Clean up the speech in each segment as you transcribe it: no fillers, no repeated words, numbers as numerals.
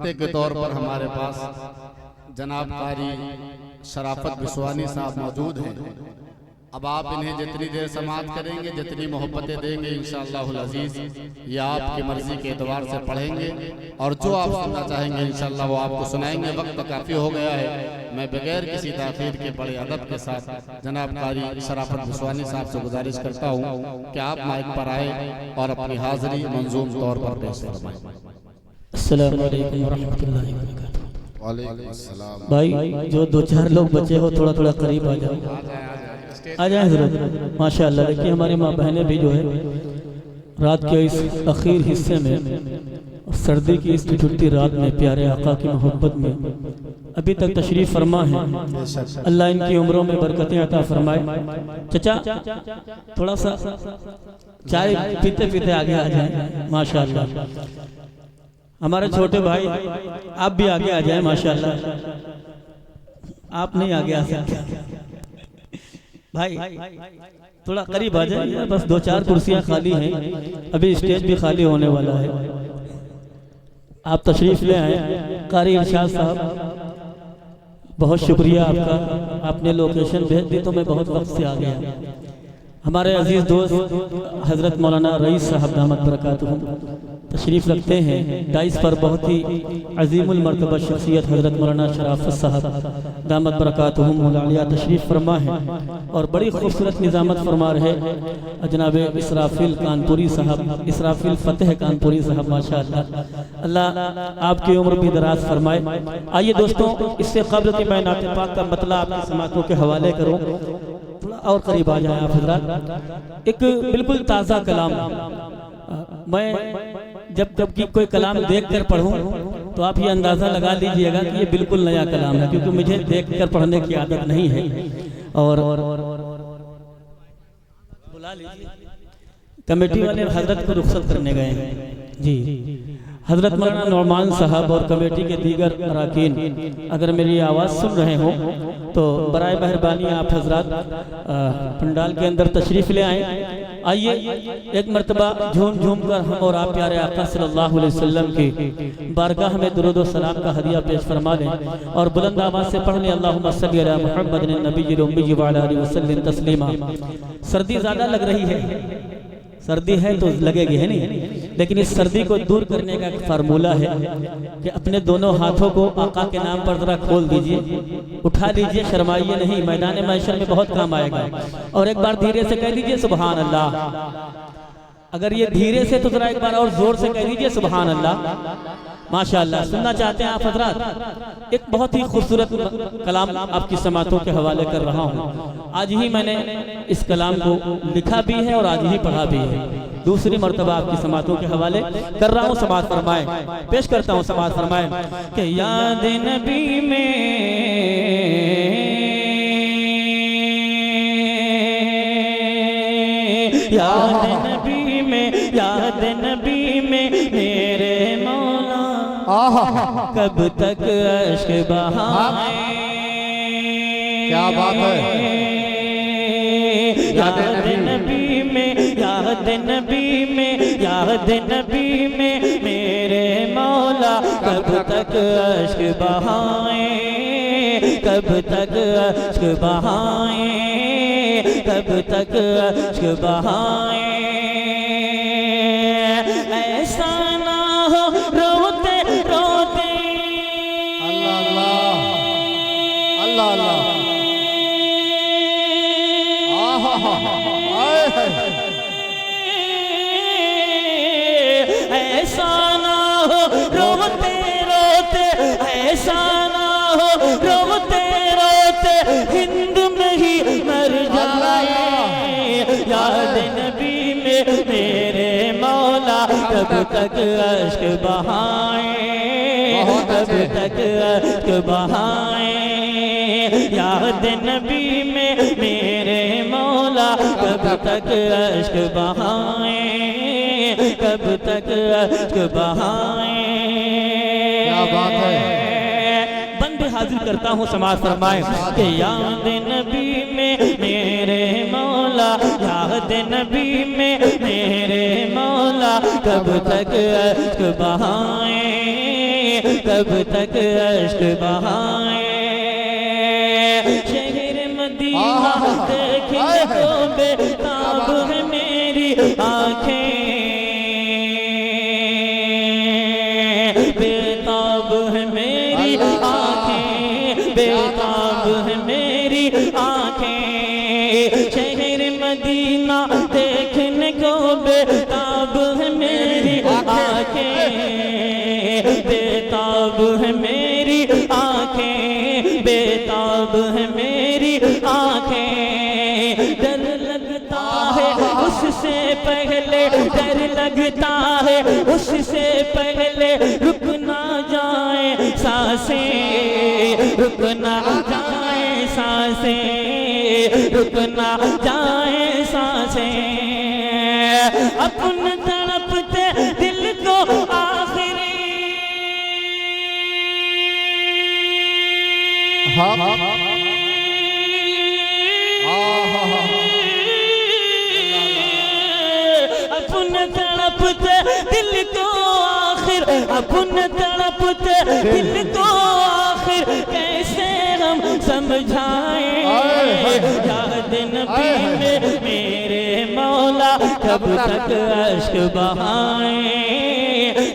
के तौर पर हमारे पास जनाब कारी शराफत बिस्वानी साहब मौजूद हैं। अब आप इन्हें जितनी देर समाअत करेंगे, जितनी मोहब्बतें देंगे, इंशाअल्लाहुल अज़ीज़ ये आपकी मर्जी के एतबार से पढ़ेंगे और जो आप सुनना चाहेंगे इंशाअल्लाह वो आपको सुनाएंगे। वक्त काफ़ी हो गया है, मैं बगैर किसी ताख़ीर के बड़े अदब के साथ जनाब कारी शराफत बिस्वानी साहब से गुजारिश करता हूँ कि आप माइक पर आए और अपनी हाज़िरी मंजूम तौर पर पेश फरमाएं। अस्सलामु अलैकुम वरहमतुल्लाहि वबरकातुहू। वालेकुम अस्सलाम। भाई जो दो चार लोग बचे हो थोड़ा थोड़ा करीब आ जाओ, आ जाए हजरत। माशाअल्लाह देखिए हमारी माँ बहनें भी जो है रात के इस आखिर हिस्से में सर्दी की इस ठिठुरती रात में प्यारे आका की मोहब्बत में अभी तक तशरीफ फरमा है। अल्लाह इनकी उम्रों में बरकतें अता फरमाए। चचा थोड़ा सा चाय पीते पीते आगे आ जाए। माशाअल्लाह हमारे छोटे भाई आप भी आगे आ जाए। माशाअल्लाह आप नहीं आगे आ सकते भाई, थोड़ा करीब आ जाए। बस दो चार कुर्सियां खाली हैं, अभी स्टेज भी खाली होने वाला है। आप तशरीफ ले आए। कारी इरशाद साहब बहुत शुक्रिया आपका, आपने लोकेशन भेज दी तो मैं बहुत वक्त से आ गया। हमारे अजीज दोस्त हजरत मौलाना रईस साहब दामत बरकातुहू तशरीफ रखते हैं। डाइस पर बहुत ही अजीमुल मर्तबा शख्सियत हजरत मौलाना शराफत साहब दामत बरकातुहू मौलाना तशरीफ फरमा है और बड़ी खूबसूरत निज़ामत फरमा रहे जनाब इसराफिल कानपुरी साहब, इसराफिल फतेह कानपुरी साहब। माशाअल्लाह अल्लाह आपकी उम्र भी दराज फरमाए। आइए दोस्तों, इससे कब्ल कि मैं नाते पाक का मतलब आपकी समातों के हवाले करूँ, थोड़ा और करीब आ जाए आप हजरात। एक बिल्कुल ताज़ा कलाम, मैं जब की कोई कलाम देखकर पढ़ूं तो आप ये अंदाज़ा लगा लीजिएगा कि ये बिल्कुल नया कलाम है, क्योंकि मुझे देखकर पढ़ने की आदत नहीं है। और बुला लीजिए, कमेटी वाले हजरत को रुखसत करने गए हैं जी। हजरत मौलाना नौमान साहब और कमेटी के दीगर अराकीन अगर मेरी आवाज़ सुन रहे हो तो बराए मेहरबानी आप हजरात पंडाल के अंदर तशरीफ़ ले आए। आइए एक मरतबा झूम झूम कर हम और आप प्यारे आका सल्लल्लाहु अलैहि वसल्लम की बारगाह में दुरूद व सलाम का हदिया पेश फरमा लें और बुलंद आवाज़ से पढ़ लें अल्लाहुम्मा सल्ली अला मुहम्मद नबीय्यिल उम्मी व अला आलिहि वसल्लम तस्लीमा। सर्दी ज़्यादा लग रही है, सर्दी है तो लगेगी, है नहीं, लेकिन इस सर्दी को दूर करने का एक फार्मूला है कि अपने दोनों हाथों को आका के नाम पर जरा खोल दीजिए, उठा लीजिए, शर्माइए नहीं, मैदान महशर में बहुत काम आएगा। और एक बार धीरे से कह दीजिए सुभान अल्लाह। अगर ये धीरे से तो जरा एक बार और जोर से कह दीजिए सुभान अल्लाह। माशाअल्लाह सुनना चाहते हैं आप हजरात। एक बहुत ही खूबसूरत कलाम आपकी समातों के हवाले कर रहा हूँ। आज ही मैंने इस कलाम को लिखा भी है और आज ही पढ़ा भी है। दूसरी मर्तबा आपकी समातों के हवाले कर रहा हूँ। समात फरमाए, पेश करता हूँ। समात फरमाए कि याद नबी में, याद नबी में, याद नबी में मेरे मौला कब तक अश्क बहाए। क्या बात है। याद नबी में, याद नबी में, याद नबी में मेरे मौला कब तक अश्क बहाए, कब तक अश्क बहाए, कब तक अश्क बहाए। ऐसा ना हो रोते रोते, अल्लाह अल्लाह अल्लाह ऐसा ना हो रोते रोते, ऐसा ना हो रोते रोते हिंद में ही मर जाए। याद नबी में मेरे मौला कब तक अश्क बहाए, कब तक अश्क बहाए। याद नबी में मेरे मौला कब तक अश्क बहाए, कब तक अश्क बहाए। क्या बात है। बंदे हाजिर करता हूँ। समाज फरमाए कि याद नबी में मेरे मौला, याद नबी में मेरे मौला कब तक अश्क बहाए, कब तक अश्क बहाए। शहर मदीना देखने को बेताब है मेरी आंखें, बेताब है मेरी आंखें, बेताब है मेरी आंखें। शहर मदीना देखने को बेताब है मेरी आंखें, बेताब है मेरी आंखें, बेताब है मेरी आंखें। डर लगता है उससे पहले, डर लगता है उससे पहले रुक ना जाए सांसें, रुक ना जाए सांसें, रुक ना जाए सांसें। अपन तड़पते दिल को आखिरी अपन तड़पते दिल को आखिर, अपन तड़पते दिल को आखिर कैसे हम समझाएं। याद नबी में मेरे मौला कब तक अश्क बहाए,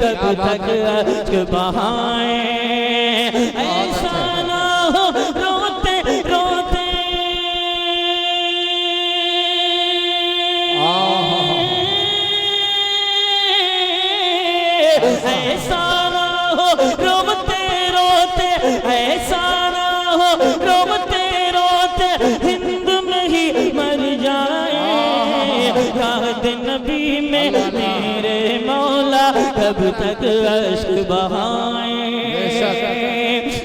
कब तक अश्क बहाए। ऐसा ना हो रोते रोते, ऐसा ना हो रोते रोते, ऐसा ना हो रोते रोते हिंद में ही मर जाए। याद नबी में मेरे मौला कब तक अश्क बहाए।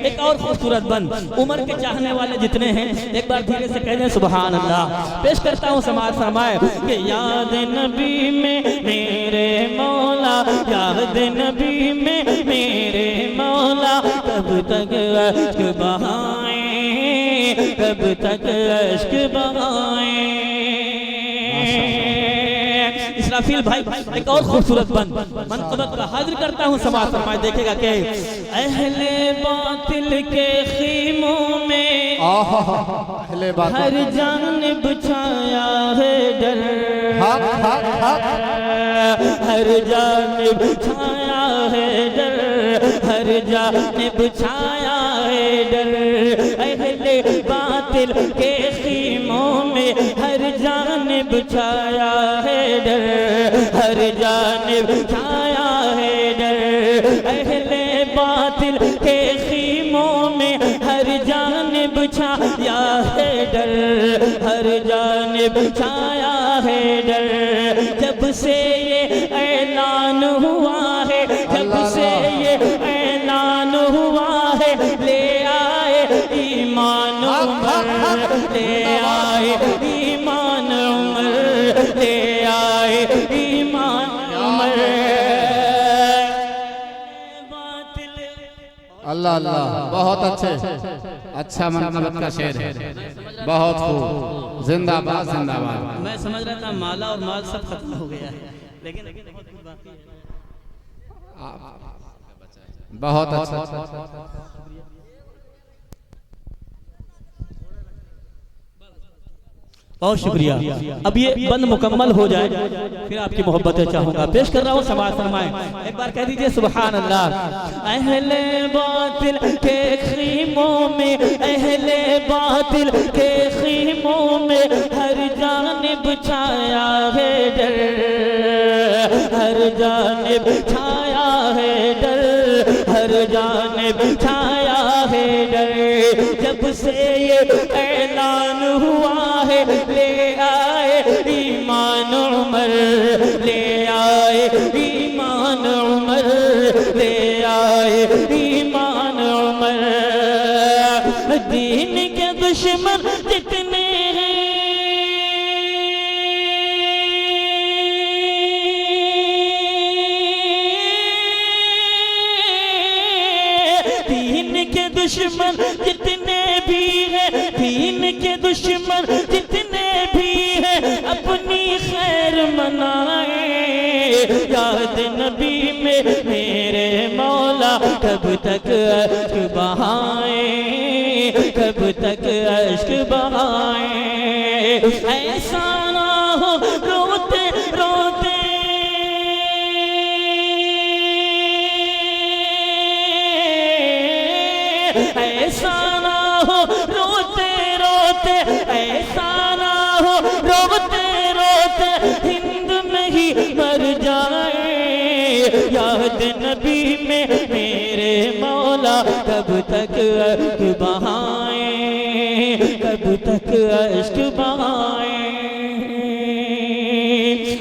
एक और खूबसूरत बंद, उमर के चाहने वाले जितने हैं एक बार धीरे से कह दें सुभान अल्लाह। पेश करता हूँ समाज फरमाए कि याद नबी में मेरे मौला, याद नबी में मेरे मौला कब तक अश्क बहाए, कब तक अश्क बहाए। इसराफील भाई एक और खूबसूरत बंद मनक़बत का हाजिर करता हूँ समाज फरमाए। देखेगा कि अहले बातिल के खीमों में हर जानिब छाया है डर, हर जानिब छाया है डर, हर जानिब छाया है डर। अहले बातिल के खीमों में हर जानिब छाया है डर, हर जानिब छाया है डर। अहले बातिल के खीमों में हर जानिब छाया है डर, हर जानिब छाया है डर। जब से ये ऐलान हुआ है, जब से ये ऐलान हुआ है, ले आए ईमान उमर, ले आए ईमान उमर, ले आए ईमान उमर। अल्लाह अल्लाह, बहुत अच्छे, अच्छा मनक़बत का शेर है, बहुत खूब, जिंदाबाद जिंदाबाद। मैं समझ रहा था माला और माल सब खत्म हो गया है, लेकिन बहुत अच्छा। बहुत शुक्रिया। अब ये बंद मुकम्मल हो जाए फिर आपकी मोहब्बतें चाहूंगा। पेश कर रहा हूँ समाज फरमाए, एक बार कह दीजिए सुभान अल्लाह। अहले बातिल के खीमों में, अहले बातिल के खीमों में हर जानिब छाया है डर, हर जानिब छाया है डर, हर जानिब छाया है डर। जब से ये ऐलान हुआ है, ले आए ईमान उमर, ले आए ईमान उमर, ले आए ईमान उमर। दीन के दुश्मन जितने हैं, दीन के दुश्मन जितने भी हैं, दीन के दुश्मन जितने भी हैं, अपनी खैर मनाए, याद नबी में मेरे मौला कब तक अश्क बहाए, कब तक अश्क बहाए। ऐसा ना हो रोते रोते ऐसा ना हो रोते रोते, ऐसा ना हो रोते रोते हिंद में ही मर जाए। याद नबी में मेरे मौला कब तक अश्क बहाए, कब तक अश्क बहाए।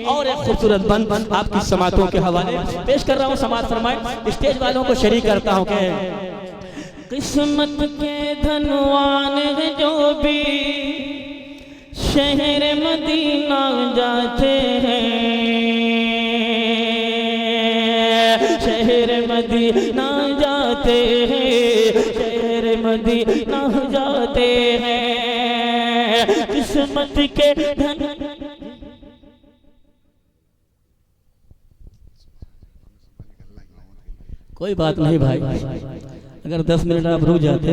और एक खूबसूरत बंद आपकी समातों के हवाले पेश कर रहा हूँ, समात फरमाए। स्टेज वालों को शरीक करता हूँ कि किस्मत के धनवान हैं जो भी शहर मदीना जाते हैं, शहर मदीना जाते हैं, शहर मदीना जाते हैं। किस्मत के धन कोई बात नहीं भाई, अगर 10 मिनट आप रुक जाते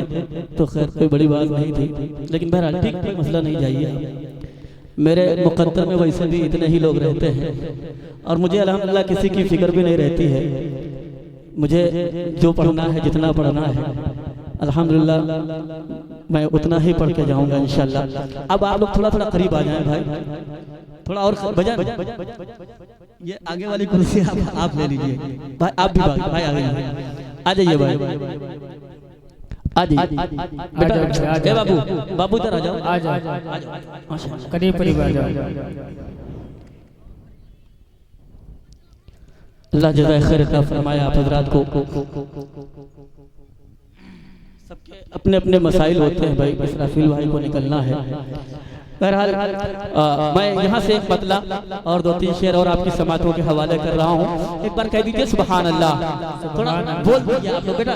तो खैर कोई बड़ी बात नहीं थी, लेकिन बहरहाल ठीक ठीक मसला नहीं जाइए। मेरे मुकद्दर में वैसे भी इतने ही लोग रहते हैं और मुझे अल्हम्दुलिल्लाह किसी की फिक्र भी नहीं रहती है। मुझे जो पढ़ना है, जितना पढ़ना है अल्हम्दुलिल्लाह मैं उतना ही पढ़ के जाऊंगा इंशाल्लाह। अब आप लोग थोड़ा थोड़ा करीब आ जाएं भाई, थोड़ा और बजा। ये आगे वाली कुर्सी आप ले लीजिए भाई, आप भी भाई आ जाइए भाई, आ जाइए बेटा। बाबू बाबू इधर आ जाओ, आ जाओ करीब करीब आ जाओ। अल्लाह जज़ाए खैर अता फरमाए आप हजरात को। सबके अपने अपने मसाइल होते हैं भाई, इसराफिल भाई को निकलना है। बहरहाल मैं यहाँ से एक मतला और 2-3 शेर और आपकी समातों के हवाले कर रहा हूँ। एक बार कह दीजिए सुभान अल्लाह, थोड़ा बोल दीजिए आप लोग। बेटा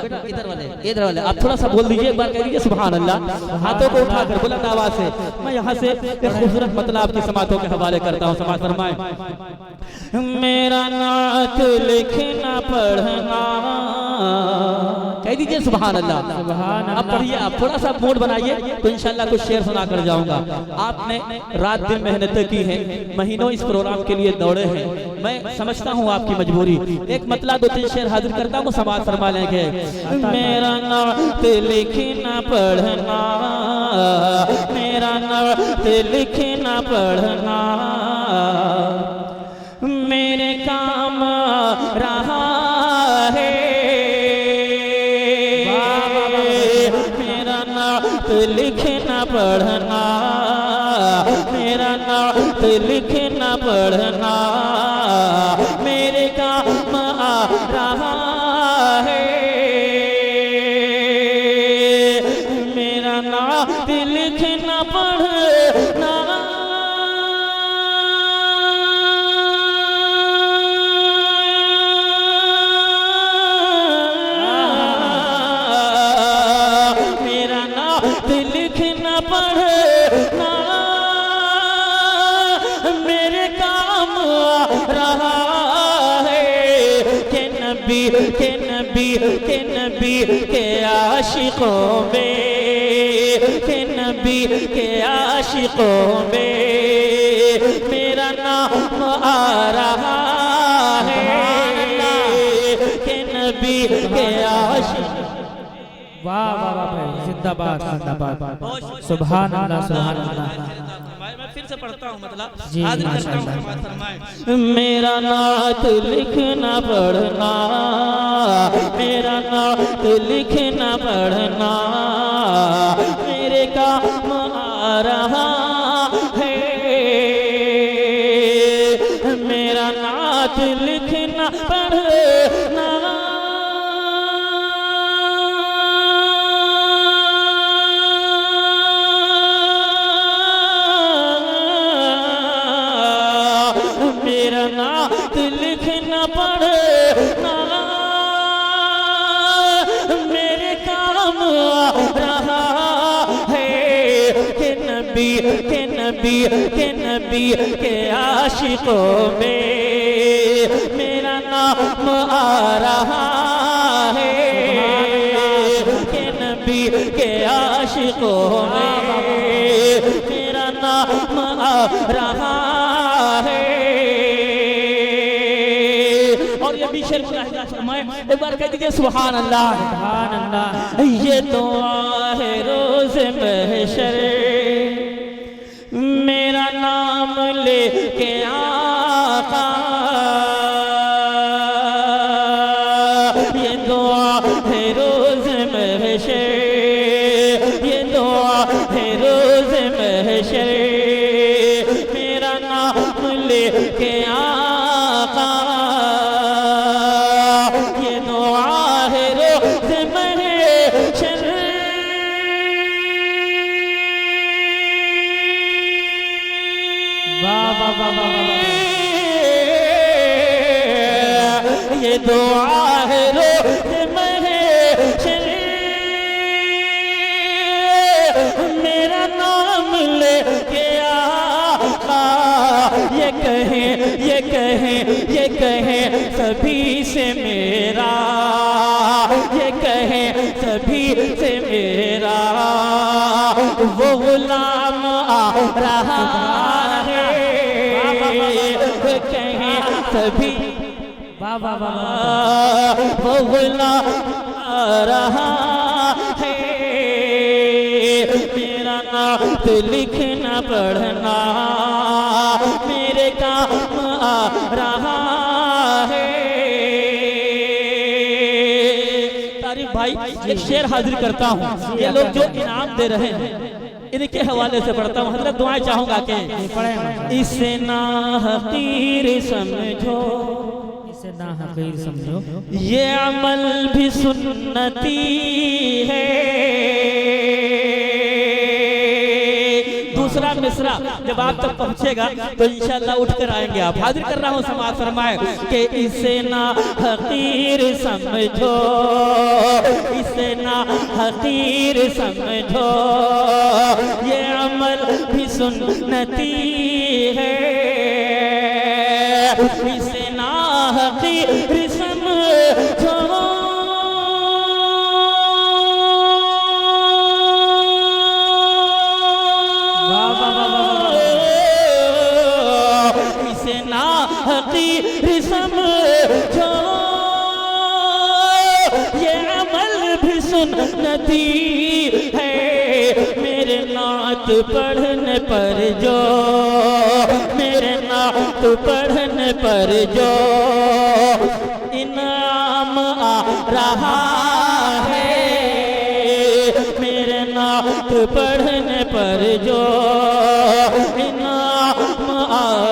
इधर वाले आप थोड़ा सा बोल दीजिए, एक बार कह दीजिए सुभान अल्लाह, हाथों को उठाकर बुलंद आवाज से। मैं यहाँ से एक खूबसूरत मतला आपकी समातों के हवाले करता हूँ, समात फरमाए। मेरा नात लिखना पढ़ना, कह दीजिए सुभान अल्लाह। अब पढ़िए, आप थोड़ा सा मूड बनाइए तो इंशाल्लाह कुछ शेर सुना कर जाऊंगा। आपने रात दिन मेहनत की है, महीनों इस प्रोग्राम के लिए दौड़े हैं, मैं समझता हूँ आपकी मजबूरी। एक मतला 2-3 शेर हाजिर करता हूँ, समाज फरमा लेंगे। मेरा नात लिखना पढ़ना, मेरा नात लिखना पढ़ना मेरे काम रहा है। मेरा नात लिखना पढ़ना, मेरा नात लिखना पढ़ना मेरे काम आ रहा है। मेरा नात लिखना पढ़ना पढ़ना मेरे काम आ रहा है। के नबी के नबी के नबी के आशिकों में, के नबी के आशिकों में मेरा नाम आ रहा है। के नबी के आशिक, वाह वाह वाह भाई, जिंदाबाद जिंदाबाद, सुभान अल्लाह सुभान अल्लाह। मैं फिर से पढ़ता हूँ, मतलब जी माशाअल्लाह। मेरा नात लिखना पढ़ना, मेरा नात लिखना पढ़ना मेरे काम आ रहा है। मेरा नात लिखना पढ़ना लिखना पढ़ना मेरे काम आ रहा है। के नबी के नबी के नबी के आशिकों में, मेरा नाम आ रहा है कि नबी के आशिकों में मेरा नाम आ रहा है। और ये भी शेर मैं एक बार कह दीजिए सुभान अल्लाह सुभान अल्लाह। ये दुआ है रोज़ महशर मेरा नाम लेके आका, ये दुआ है रोज़ महशर, ये दुआ है रोज़ महशर मेरा नाम लेके आका, ये दुआ है रोज़ महशर। वाह वाह वाह वाह। ये दुआ है रोज़ महशर मेरा नाम लेके आका, ये कहें ये कहें ये कहें सभी से मेरा, ये कहें सभी से मेरा वो गुलाम आ रहा है, कहें सभी वाह वाह वाह। वो गुलाम आ रहा है मेरा नाम तो लिखना पढ़ना मेरे काम आ रहा है। तारीफ भाई एक शेर हाजिर करता हूँ, ये लोग जो इनाम दे रहे हैं इनके हवाले से पढ़ता हूँ। हजरत दुआएं चाहूंगा कि इसे ना हकीर समझो, इसे ना हकीर समझो, ये अमल भी सुन्नती है। दूसरा मिसरा जब आप तक पहुंचेगा तो इंशाल्लाह उठ कर आएंगे आप। हाजिर कर रहा हूँ समाज फरमाए कि इसे ना हकीर समझो, इसे ना हकीर समझो, ये अमल भी सुन्नती है। इसे ना हकीर समझो, इसे ना हकीर समझो, ये अमल भी सुन्नती है। मेरे नात पढ़ने पर जो, मेरे नात पढ़ने पर जो इनाम आ रहा है, मेरे नात पढ़ने पर जो इनाम आ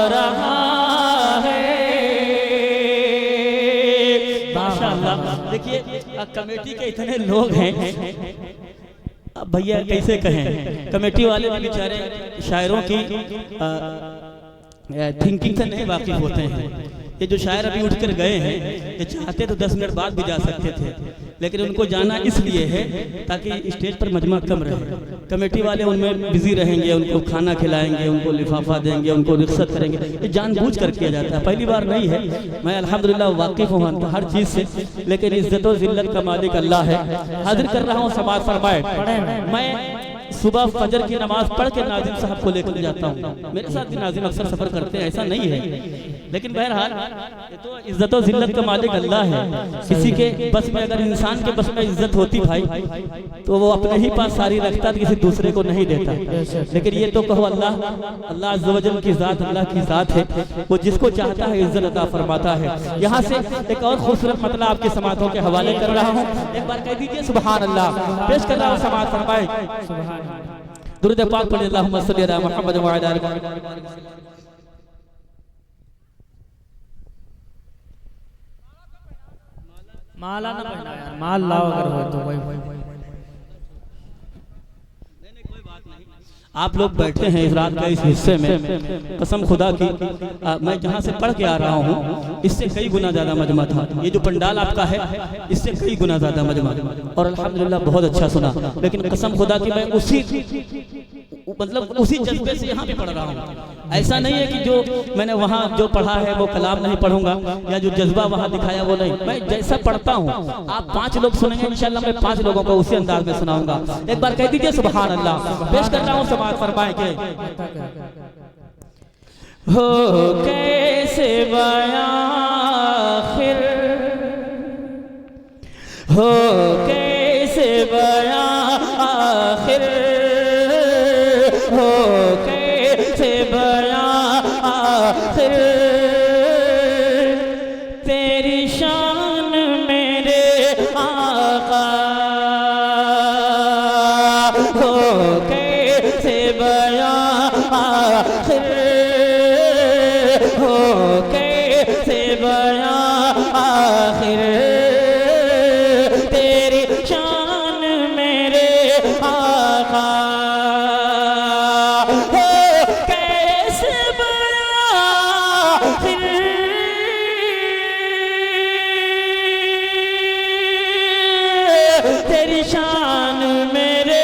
रहा है। माशाअल्लाह। देखिए कमेटी के इतने लोग हैं, अब भैया कैसे कहें, कमेटी वाले भी बेचारे शायरों की थिंकिंग से नहीं वाकिफ होते हैं। ये जो शायर अभी उठकर गए हैं ये चाहते तो 10 मिनट बाद भी जा सकते थे, लेकिन उनको जाना इसलिए है ताकि स्टेज पर मजमा कम रहे। कमेटी वाले उनमें बिजी रहेंगे, उनको खाना खिलाएंगे, उनको लिफाफा देंगे, उनको रिख्सत करेंगे। ये जानबूझ कर किया जाता है, पहली बार नहीं है। मैं अल्हम्दुलिल्लाह वाकिफ हूँ हर चीज़ से, लेकिन इज्जत और जिल्लत का मालिक अल्लाह है। हाजिर कर रहा हूँ समाज फरमाए, मैं सुबह फजर की नमाज पढ़ के नाजिम साहब को लेकर जाता हूँ। मेरे साथ भी नाजिम अक्सर सफर करते हैं, ऐसा नहीं है, लेकिन बहरहाल ये तो इज्जत और जिल्लत का मालिक अल्लाह है। किसी के बस में, अगर इंसान के बस में इज्जत होती भाई तो वो अपने ही पास सारी रखता, किसी दूसरे को नहीं देता। लेकिन ये तो कहो अल्लाह, अल्लाह अज़्ज़ व जल की ज़ात अल्लाह की ज़ात है, वो जिसको चाहता है इज्जत अता फरमाता है। यहाँ से एक और खूबसूरत मतलब आपके समातों के हवाले कर रहा हूँ, एक बार कह दीजिए सुभान अल्लाह। पेश कर रहा हूँ समाज फरमाए दुरूद पाक पढ़िए, अल्लाहुम्मा सल्ली अला मुहम्मद व अला आलिहि। माला ना पहना यार, माल लाओ अगर हो तो वही। आप लोग बैठे हैं इस रात के इस हिस्से में, कसम खुदा की मैं जहाँ से पढ़ के आ रहा हूँ इससे कई गुना ज़्यादा मजमा था। ये जो पंडाल आपका है इससे कई गुना ज़्यादा मजमा, और अल्हम्दुलिल्लाह बहुत अच्छा सुना। लेकिन कसम खुदा की मैं उसी जज्बे से यहाँ पे पढ़ रहा हूँ। ऐसा नहीं है कि जो मैंने वहाँ जो पढ़ा है वो कलाम नहीं पढ़ूंगा या जो जज्बा वहाँ दिखाया वो नहीं, मैं जैसा पढ़ता हूँ आप 5 लोग सुनेंगे इंशाल्लाह मैं 5 लोगों को उसी अंदाज में सुनाऊंगा। एक बार कह दीजिए सुभान अल्लाह। पेश कर रहा हूँ समाअत फरमाएंगे। हो कैसे बयां आखिर, हो कैसे बयां आखिर, हो कैसे बयां आखिर तेरी शान मेरे आका, हो कैसे बयां आखिर, हो कैसे बयां आखिर तेरी शान मेरे आका, हो कैसे बयां आखिर तेरी शान मेरे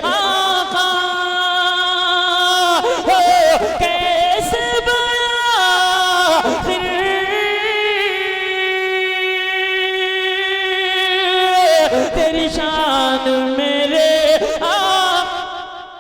आका, हो कैसे तेरी शान